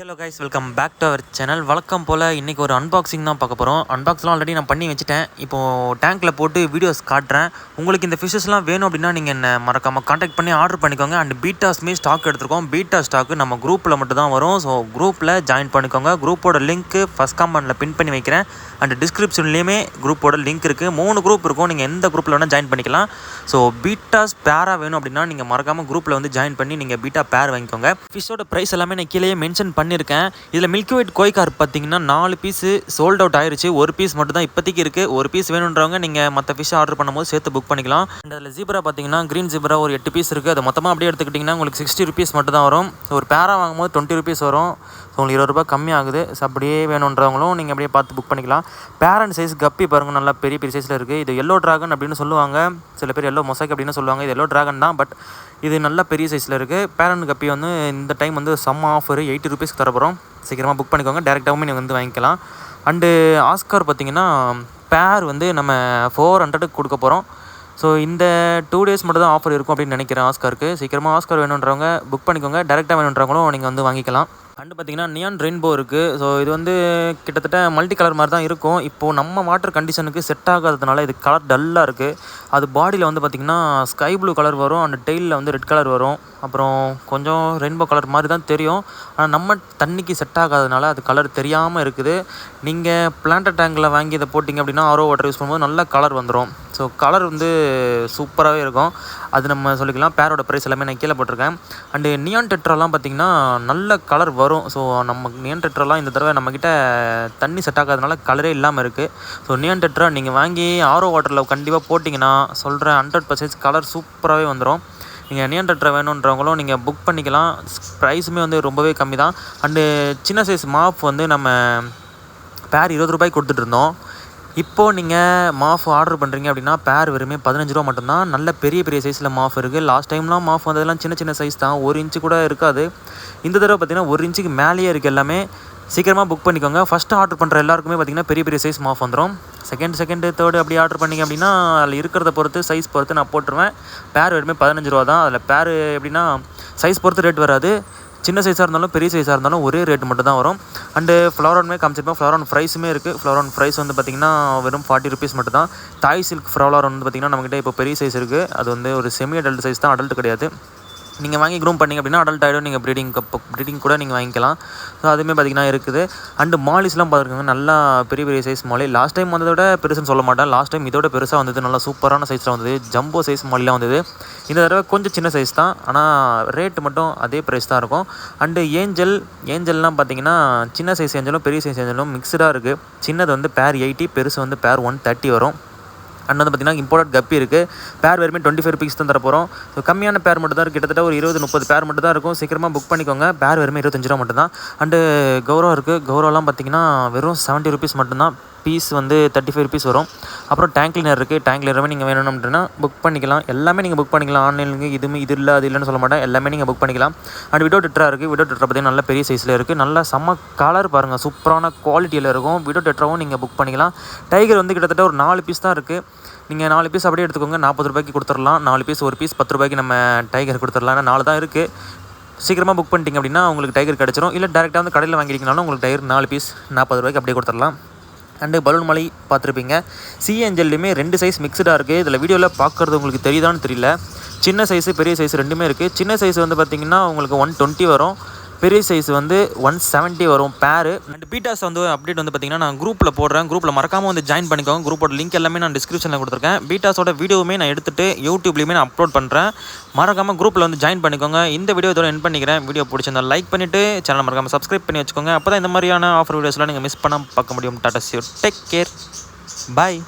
Hello guys, welcome back to our channel. வழக்கம் போல் இன்றைக்கி ஒரு அன்பாக்சிங் தான் பார்க்க போகிறோம். அன்பாக்ஸ்லாம் ஆல்ரெடி நான் பண்ணி வச்சுட்டேன். இப்போது டேங்க்கில் போட்டு வீடியோஸ் காட்டுறேன். உங்களுக்கு இந்த ஃபிஷ்ஷஸ்லாம் வேணும் அப்படின்னா நீங்கள் என்ன மறக்காமல் காண்டாக்ட் பண்ணி ஆர்டர் பண்ணிக்கோங்க. அண்ட் பீட்டாஸ்மே ஸ்டாக் எடுத்துருக்கோம். பீட்டா ஸ்டாக்கு நம்ம குரூப்பில் மட்டும் தான் வரும். ஸோ குரூப்பில் ஜாயின் பண்ணிக்கோங்க. குரூப்போட லிங்க்கு ஃபஸ்ட் கமெண்ட்டில் பின் பண்ணி வைக்கிறேன். அண்ட் டிஸ்கிரிப்ஷன்லேயுமே குரூப்போட லிங்க் இருக்குது. 3 குரூப் இருக்கும். நீங்கள் எந்த குரூப்பில் வேணால் ஜாயின் பண்ணிக்கலாம். ஸோ பீட்டாஸ் பேராக வேணும் அப்படின்னா நீங்கள் மறக்காமல் குரூப்பில் வந்து ஜாயின் பண்ணி நீங்கள் பீட்டா பேர் வாங்கிக்கோங்க. ஃபிஷ்ஷோட ப்ரைஸ் எல்லாமே நான் கீழே மென்ஷன் பண்ணியிருக்கேன். இதில் மில்கி ஒயிட் கோய் கார்ப் பார்த்தீங்கன்னா 4 பீஸு சோல்ட் அவுட் ஆயிடுச்சு. ஒரு பீஸ் மட்டும் தான் இப்போதைக்கு இருக்குது. ஒரு பீஸ் வேணுன்றவங்க நீங்கள் மற்ற ஃபிஷ் ஆர்டர் பண்ணும்போது சேர்த்து புக் பண்ணிக்கலாம். அண்ட் அதில் ஜீப்ரா பார்த்தீங்கன்னா க்ரீன் ஜீப்ரா ஒரு 8 பீஸ் இருக்குது. அதை மொத்தமாக அப்படியே எடுத்துக்கிட்டிங்கன்னா உங்களுக்கு 60 ருபீஸ் மட்டும் தான் வரும். ஒரு பேரா வாங்கும்போது 20 ருபீஸ் வரும். ஸோ உங்களுக்கு 20 ரூபா கம்மியாகுது. ஸோ அப்படியே வேணுன்றவங்களும் நீங்கள் அப்படியே பார்த்து புக் பண்ணிக்கலாம். பேரண்ட் சைஸ் கப்பி பாருங்கள், நல்லா பெரிய பெரிய சைஸில் இருக்குது. இது எல்லோ ட்ராகன் அப்படின்னு சொல்லுவாங்க. சில பேர் எல்லோ மொசைக் அப்படின்னு சொல்லுவாங்க. இது எல்லோ ட்ராகன் தான், பட் இது நல்ல பெரிய சைஸில் இருக்குது. பேரண்ட் கப்பி வந்து இந்த டைம் வந்து செம்ம ஆஃபர் 80 ருபீஸ்க்கு தரப்போகிறோம். சீக்கிரமாக புக் பண்ணிக்கோங்க. டேரெக்டாகவும் நீங்கள் வந்து வாங்கிக்கலாம். அண்டு ஆஸ்கார் பார்த்திங்கன்னா பேர் வந்து நம்ம 400க்கு கொடுக்க போகிறோம். ஸோ இந்த 2 டேஸ் மட்டும் தான் ஆஃபர் இருக்கும் அப்படின்னு நினைக்கிறேன் ஆஸ்காருக்கு. சீக்கிரமாக ஆஸ்கார் வேணுன்றவங்க புக் பண்ணிக்கோங்க. டேரெக்டாக வேணுன்றவங்களும் நீங்கள் வந்து வாங்கிக்கலாம். அண்டு பார்த்திங்கன்னா நியான் ரெயின்போ இருக்குது. ஸோ இது வந்து கிட்டத்தட்ட மல்டி கலர் மாதிரி தான் இருக்கும். இப்போது நம்ம வாட்டர் கண்டிஷனுக்கு செட் ஆகாததுனால இது கலர் டல்லாக இருக்குது. அது பாடியில் வந்து பார்த்திங்கன்னா ஸ்கை ப்ளூ கலர் வரும். அண்ட் டெயிலில் வந்து ரெட் கலர் வரும். அப்புறம் கொஞ்சம் ரெயின்போ கலர் மாதிரி தான் தெரியும். ஆனால் நம்ம தண்ணிக்கு செட் ஆகாததுனால அது கலர் தெரியாமல் இருக்குது. நீங்கள் பிளான்ட் டேங்கில் வாங்கி இதை போட்டிங்க அப்படின்னா ஆரோ வாட்டர் யூஸ் பண்ணும்போது நல்ல கலர் வந்துடும். ஸோ கலர் வந்து சூப்பராகவே இருக்கும். அது நம்ம சொல்லிக்கலாம். பேரோட ப்ரைஸ் எல்லாமே நான் கீழே போட்டிருக்கேன். அண்டு நியான் டெட்ராலாம் பார்த்திங்கன்னா நல்ல கலர் வரும். ஸோ நம்ம நியான் டெட்ராலாம் இந்த தடவை நம்மக்கிட்ட தண்ணி செட் ஆகாதனால கலரே இல்லாமல் இருக்குது. ஸோ நியான் டெட்ரா நீங்கள் வாங்கி ஆரோ வாட்டரில் கண்டிப்பாக போட்டிங்கன்னா சொல்கிறேன் 100% கலர் சூப்பராகவே வந்துடும். நீங்கள் நியான் டெட்ரா வேணுன்றவங்களும் நீங்கள் புக் பண்ணிக்கலாம். ப்ரைஸுமே வந்து ரொம்பவே கம்மி தான். அண்டு சின்ன சைஸ் மாஃப் வந்து நம்ம பேர் 20 ரூபாய்க்கு கொடுத்துட்ருந்தோம். இப்போது நீங்கள் மாஃப் ஆர்டர் பண்ணுறீங்க அப்படின்னா பேர் வெறுமே 15 ரூபா மட்டும்தான். நல்ல பெரிய பெரிய சைஸில் மாஃப் இருக்குது. லாஸ்ட் டைம்லாம் மாஃப் வந்ததெல்லாம் சின்ன சின்ன சைஸ் தான், 1 இன்ச்சு கூட இருக்காது. இந்த தடவை பார்த்திங்கன்னா 1 இன்ச்சுக்கு மேலேயே இருக்குது எல்லாமே. சீக்கிரமாக புக் பண்ணிக்கோங்க. ஃபஸ்ட்டு ஆர்டர் பண்ணுற எல்லாருக்குமே பார்த்திங்கன்னா பெரிய பெரிய சைஸ் மாஃப் வந்துடும். செகண்ட் தேர்டு அப்படி ஆர்டர் பண்ணிங்க அப்படின்னா அதில் இருக்கிறத பொறுத்து சைஸ் பொறுத்து நான் போட்டுருவேன். பேர் வெறுமே 15 ரூபா தான். அதில் பேர் எப்படின்னா சைஸ் பொறுத்து ரேட் வராது. சின்ன சைஸாக இருந்தாலும் பெரிய சைஸாக இருந்தாலும் ஒரே ரேட் மட்டும் தான் வரும். அண்டு ஃப்ளவரானுமே காமிச்சிருப்போம். ஃப்ளவரான் ப்ரைஸுமே இருக்குது. ஃப்ளவரான் ப்ரைஸ் வந்து பார்த்திங்கன்னா வெறும் 40 ருபீஸ் மட்டும் தான். தாய் சில்க் ஃப்ளவரான் வந்து பார்த்திங்கன்னா நம்மக்கிட்ட இப்போ பெரிய சைஸ் இருக்குது. அது வந்து ஒரு செமி அடல்ட் சைஸ் தான், அடல்ட் கிடையாது. நீங்கள் வாங்கி க்ரூம் பண்ணிங்க அப்படின்னா அடல்ட் ஆகிடும். நீங்கள் ப்ரீடிங் கூட நீங்கள் வாங்கிக்கலாம். ஸோ அதுவுமே பார்த்திங்கன்னா இருக்குது. அண்டு மாலிஸ்லாம் பார்த்துருக்காங்க, நல்லா பெரிய பெரிய சைஸ் மாலி. லாஸ்ட் டைம் வந்ததை விட பெருசுன்னு சொல்ல மாட்டேன். லாஸ்ட் டைம் இதோட பெருசாக வந்தது. நல்லா சூப்பரான சைஸில் வந்தது. ஜம்போ சைஸ் மாலிலாம் வந்தது. இந்த தடவை கொஞ்சம் சின்ன சைஸ் தான், ஆனால் ரேட்டு மட்டும் அதே ப்ரைஸ் தான் இருக்கும். அண்டு ஏஞ்சல்லாம் பார்த்திங்கன்னா சின்ன சைஸ் ஏஞ்சலும் பெரிய சைஸ் ஏஞ்சலும் மிக்சடாக இருக்குது. சின்னது வந்து பேர் 80, பெருசு வந்து பேர் 130 வரும். அண்ட் வந்து பார்த்திங்கன்னா இம்போர்ட் கப்பி இருக்குது. பேர் வெறுமே 25 ருபீஸ் தான் தரப்போகிறோம். ஸோ கம்மியான பேர் மட்டும் தான் இருக்குது. கிட்டத்தட்ட ஒரு 20-30 பேர் மட்டும் தான் இருக்கும். சீக்கிரமாக புக் பண்ணிக்கோங்க. பேர் வெறுமே 25 ரூபா மட்டும் தான். அண்டு கௌரவம் இருக்குது. கௌரவெலாம் பார்த்திங்கன்னா வெறும் 70 ருபீஸ் மட்டும்தான். பீஸ் வந்து 35 ருபீஸ் வரும். அப்புறம் டேங்க் கிளீனர் இருக்குது. டேங்க் கிளீனருமே நீங்கள் வேணும் அப்படின்னா புக் பண்ணிக்கலாம். எல்லாமே நீங்கள் புக் பண்ணிக்கலாம். ஆன்லைனுக்கு இது இல்லை அது இல்லைன்னு சொல்ல மாட்டேன். எல்லாமே நீங்கள் புக் பண்ணிக்கலாம். அண்ட் விடோ டெட்ரா இருக்குது. விடோ டெட்ரா பார்த்திங்கன்னா நல்ல பெரிய சைஸில் இருக்குது. நல்ல செம்ம கலர் பாருங்கள், சூப்பரான குவாலிட்டியில் இருக்கும். விடோ டெட்ராவும் நீங்கள் புக் பண்ணிக்கலாம். டைகர் வந்து கிட்டத்தட்ட ஒரு 4 பீஸ் தான் இருக்குது. நீங்கள் 4 பீஸ் அப்படியே எடுத்துக்கோங்க. 40 ரூபாய்க்கு கொடுத்துடலாம். 4 பீஸ், ஒரு பீஸ் 10 ரூபாய்க்கு நம்ம டைகர் கொடுத்துடலாம். ஏன்னா 4 தான் இருக்குது. சீக்கிரமாக புக் பண்ணிட்டீங்க அப்படின்னா உங்களுக்கு டைகர் கிடச்சிரும். இல்லை டேரெக்டாக வந்து கடையில் வாங்கிட்டீங்கனாலும் உங்களுக்கு டைகர் 4 பீஸ் 40 ரூபாய்க்கு அப்படியே கொடுத்துடலாம். அண்டு பலூன் மலை பார்த்துருப்பீங்க. சி ஏஞ்சல்லையுமே 2 சைஸ் மிக்சடாக இருக்குது. இதில் வீடியோவில் பார்க்குறது உங்களுக்கு தெரியுதான்னு தெரியல. சின்ன சைஸு பெரிய சைஸ் ரெண்டுமே இருக்குது. சின்ன சைஸ் வந்து பார்த்திங்கன்னா உங்களுக்கு 120 வரும். பெரிய சைஸ் வந்து 170 வரும் பேரு. அண்ட் பீட்டாஸ் வந்து அப்டேட் வந்து பார்த்திங்கன்னா நான் குரூப்பில் போடுறேன். குரூப்பில் மறக்காமல் வந்து ஜாயின் பண்ணிக்கோங்க. குரூப்போட லிங்க் எல்லாமே நான் டிஸ்கிரிப்ஷனில் கொடுத்துருக்கேன். பீட்டாஸோட வீடியோவுமே நான் எடுத்துகிட்டு யூடியூப்லேயுமே நான் அப்லோட் பண்ணுறேன். மறக்காமல் குரூப்பில் வந்து ஜாயின் பண்ணிக்கோங்க. இந்த வீடியோ இதோட எண்ட் பண்ணிக்கிறேன். வீடியோ பிடிச்சிருந்தா லைக் பண்ணிவிட்டு சேனல் மறக்காமல் சப்ஸ்கிரைப் பண்ணி வச்சுக்கோங்க. அப்போ தான் இந்த மாதிரியான ஆஃபர் வீடியோஸ்லாம் நீங்கள் மிஸ் பண்ணாமல் பார்க்க முடியும். Tata C you, take care, bye.